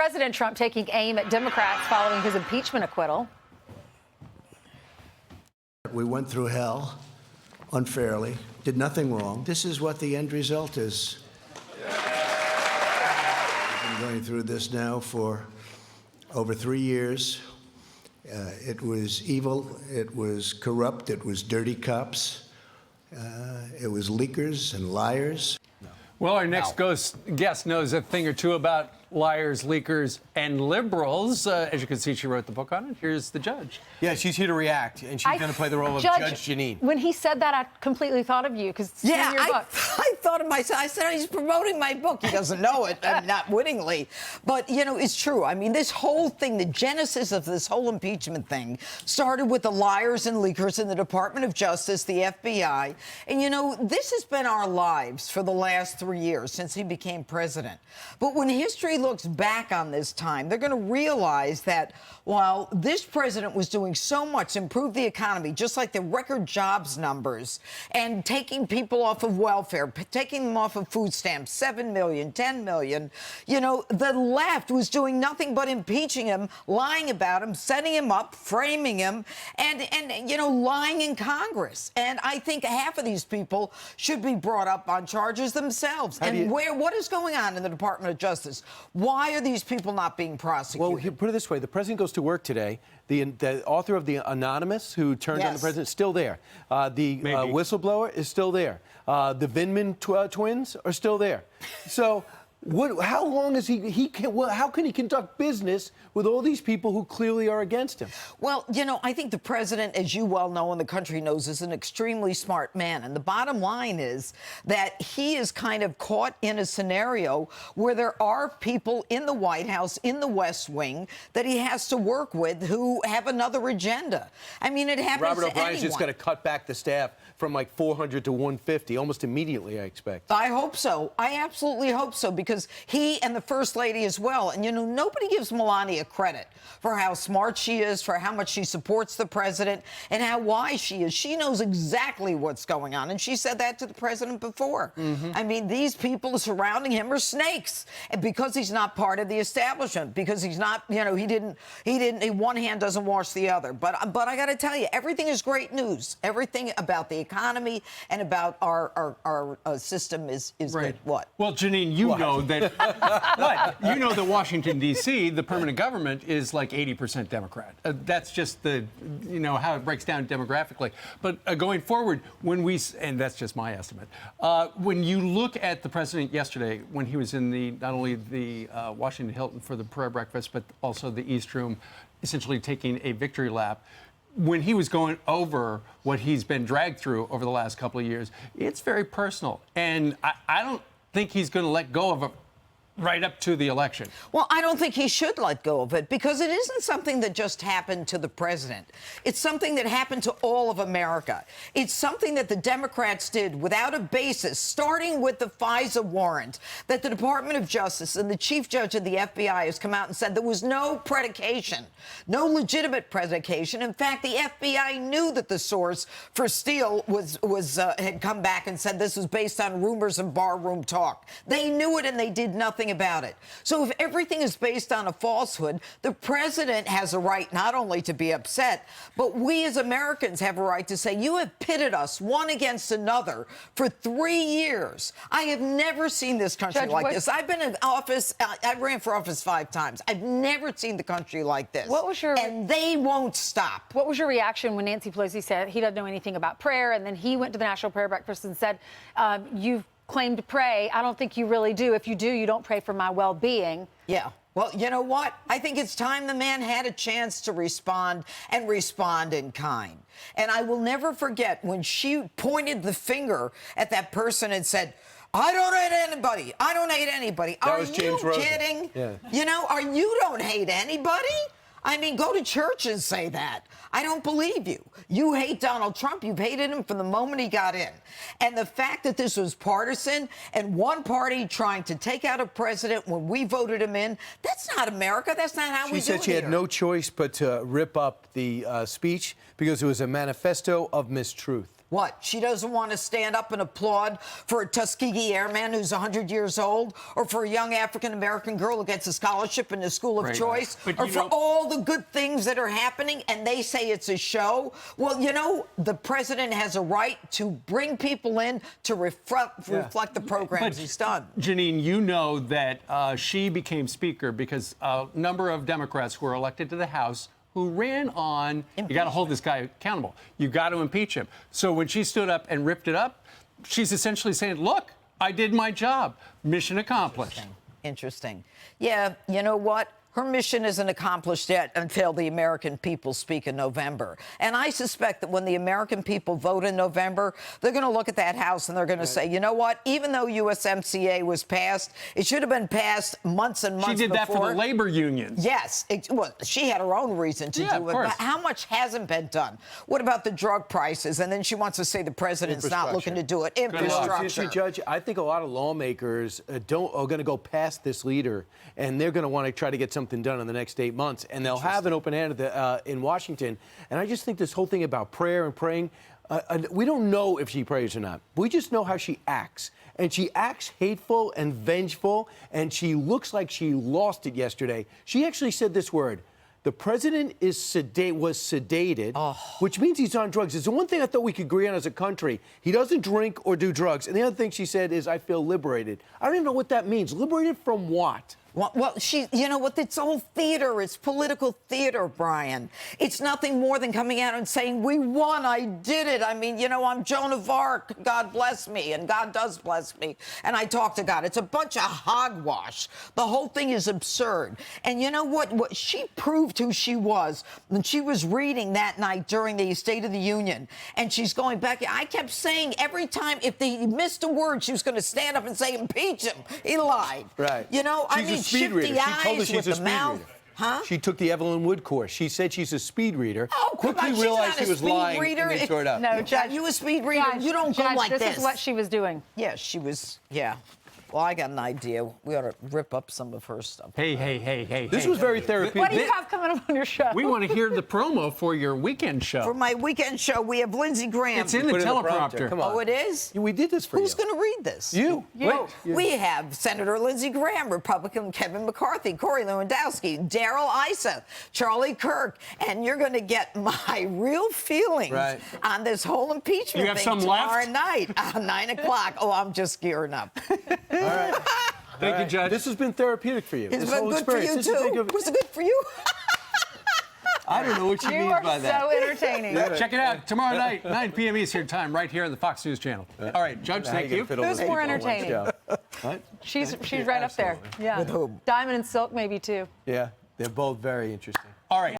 President Trump taking aim at Democrats following his impeachment acquittal. We went through hell unfairly, did nothing wrong. This is what the end result is. We've been going through this now for over 3 years. It was evil, it was corrupt, it was dirty cops, it was leakers and liars. Well, our next guest knows a thing or two about liars, leakers, and liberals. As you can see, she wrote the book on it. Here's the judge. Yeah, she's here to react, and she's going to play the role of Judge Jeanine. When he said that, I completely thought of you, because it's in your book. I thought of myself. I said, he's promoting my book. He doesn't know it, not wittingly. But, you know, it's true. I mean, this whole thing, the genesis of this whole impeachment thing started with the liars and leakers in the Department of Justice, the FBI. And, you know, this has been our lives for the last 3 years since he became president. But when history looks back on this time, they're going to realize that while this president was doing so much to improve the economy, just like the record jobs numbers, and taking people off of welfare, taking them off of food stamps, 7 million, 10 million, you know, the left was doing nothing but impeaching him, lying about him, setting him up, framing him, and you know, lying in Congress. And I think half of these people should be brought up on charges themselves. And what is going on in the Department of Justice? Why are these people not being prosecuted? Well, put it this way. The president goes to work today. The author of The Anonymous, who turned on the president, is still there. The whistleblower is still there. The Vindman twins are still there. So how long is how can he conduct business with all these people who clearly are against him? Well, you know, I think the president, as you well know and the country knows, is an extremely smart man. And the bottom line is that he is kind of caught in a scenario where there are people in the White House, in the West Wing, that he has to work with who have another agenda. I mean, it happens Robert to O'Brien's anyone. just going to cut back the staff from like 400 to 150 almost immediately, I expect. I hope so. I absolutely hope so, because he and the First Lady as well. And, you know, nobody gives Melania credit for how smart she is, for how much she supports the president, and how wise she is. She knows exactly what's going on. And she said that to the president before. I mean, these people surrounding him are snakes. And because he's not part of the establishment, because he's not, you know, one hand doesn't wash the other. But I got to tell you, everything is great news. Everything about the economy and about our system is good. What? Well, Jeanine, you know that you know that Washington, D.C., the permanent government is like 80% Democrat. That's just you know, how it breaks down demographically. But going forward, and that's just my estimate, when you look at the president yesterday, when he was in not only the Washington Hilton for the prayer breakfast, but also the East Room, essentially taking a victory lap, when he was going over what he's been dragged through over the last couple of years, it's very personal. And I don't think he's going to let go of it right up to the election. Well, I don't think he should let go of it, because it isn't something that just happened to the president. It's something that happened to all of America. It's something that the Democrats did without a basis, starting with the FISA warrant, that the Department of Justice and the chief judge of the FBI has come out and said there was no predication, no legitimate predication. In fact, the FBI knew that the source for Steele had come back and said this was based on rumors and barroom talk. They knew it, and they did nothing about it. So if everything is based on a falsehood, the president has a right not only to be upset, but we as Americans have a right to say, you have pitted us one against another for 3 years. I have never seen this country like this. I've been in office, I ran for office 5 times. I've never seen the country like this. What was your... And they won't stop. What was your reaction when Nancy Pelosi said he doesn't know anything about prayer, and then he went to the National Prayer Breakfast and said, you've claim to pray. I don't think you really do. If you do, you don't pray for my well-being. Yeah. Well, you know what? I think it's time the man had a chance to respond, and respond in kind. And I will never forget when she pointed the finger at that person and said, I don't hate anybody. I don't hate anybody. That was James Rosen. Are you kidding? Yeah. You know, you don't hate anybody? I mean, go to church and say that. I don't believe you. You hate Donald Trump. You've hated him from the moment he got in. And the fact that this was partisan and one party trying to take out a president when we voted him in, that's not America. That's not how we do it. She said she had no choice but to rip up the speech because it was a manifesto of mistruth. What? She doesn't want to stand up and applaud for a Tuskegee Airman who's 100 years old, or for a young African-American girl who gets a scholarship in the school of choice, But or for all the good things that are happening, and they say it's a show. Well, you know, the president has a right to bring people in to reflect the programs he's done. Jeanine, you know that she became speaker because a number of Democrats who were elected to the House who ran on, you got to hold this guy accountable. You got to impeach him. So when she stood up and ripped it up, she's essentially saying, look, I did my job. Mission accomplished. Interesting. Yeah, you know what? Her mission isn't accomplished yet until the American people speak in November. And I suspect that when the American people vote in November, they're going to look at that House and they're going to say, you know what? Even though USMCA was passed, it should have been passed months and months before. She did that for the labor unions. Yes. Well, she had her own reason to do it. But how much hasn't been done? What about the drug prices? And then she wants to say the president's not looking to do it. Infrastructure. Judge, I think a lot of lawmakers are going to go past this leader, and they're going to want to try to get something done in the next 8 months, and they'll have an open hand in Washington. And I just think this whole thing about prayer and praying, we don't know if she prays or not. We just know how she acts. And she acts hateful and vengeful, and she looks like she lost it yesterday. She actually said this word: the president was sedated, which means he's on drugs. It's the one thing I thought we could agree on as a country. He doesn't drink or do drugs. And the other thing she said is, I feel liberated. I don't even know what that means. Liberated from what? Well, you know what? It's all theater. It's political theater, Brian. It's nothing more than coming out and saying, we won, I did it. I mean, you know, I'm Joan of Arc. God bless me, and God does bless me. And I talk to God. It's a bunch of hogwash. The whole thing is absurd. And you know what? She proved who she was when she was reading that night during the State of the Union. And she's going back. I kept saying every time, if they missed a word, she was going to stand up and say, impeach him. He lied. Right. You know, I mean, speed reader. She told us she's a speed reader. Huh? She took the Evelyn Wood course. She said she's a speed reader. Oh, quickly realized she was lying and they tore it up. No, Judge, you a speed reader? You don't go like this. This is what she was doing. Yeah, she was. Yeah. Well, I got an idea. We ought to rip up some of her stuff. Hey. This was very therapeutic. What do you have coming up on your show? We want to hear the promo for your weekend show. For my weekend show, we have Lindsey Graham. It's in the teleprompter. Come on. Oh, it is? We did this for you. Who's going to read this? You. Well, we have Senator Lindsey Graham, Republican Kevin McCarthy, Corey Lewandowski, Darrell Issa, Charlie Kirk, and you're going to get my real feelings on this whole impeachment thing tomorrow night at 9 o'clock. Oh, I'm just gearing up. All right. Thank you, Judge. This has been therapeutic for you. It's been good for you, too. Was it good for you? I don't know what you mean by that. You are so entertaining. Check it out tomorrow night, 9 p.m. Eastern Time, right here on the Fox News Channel. All right, Judge, thank you. Who's more entertaining? What? She's right up there. Yeah. With whom? Diamond and Silk, maybe, too. Yeah, they're both very interesting. All right.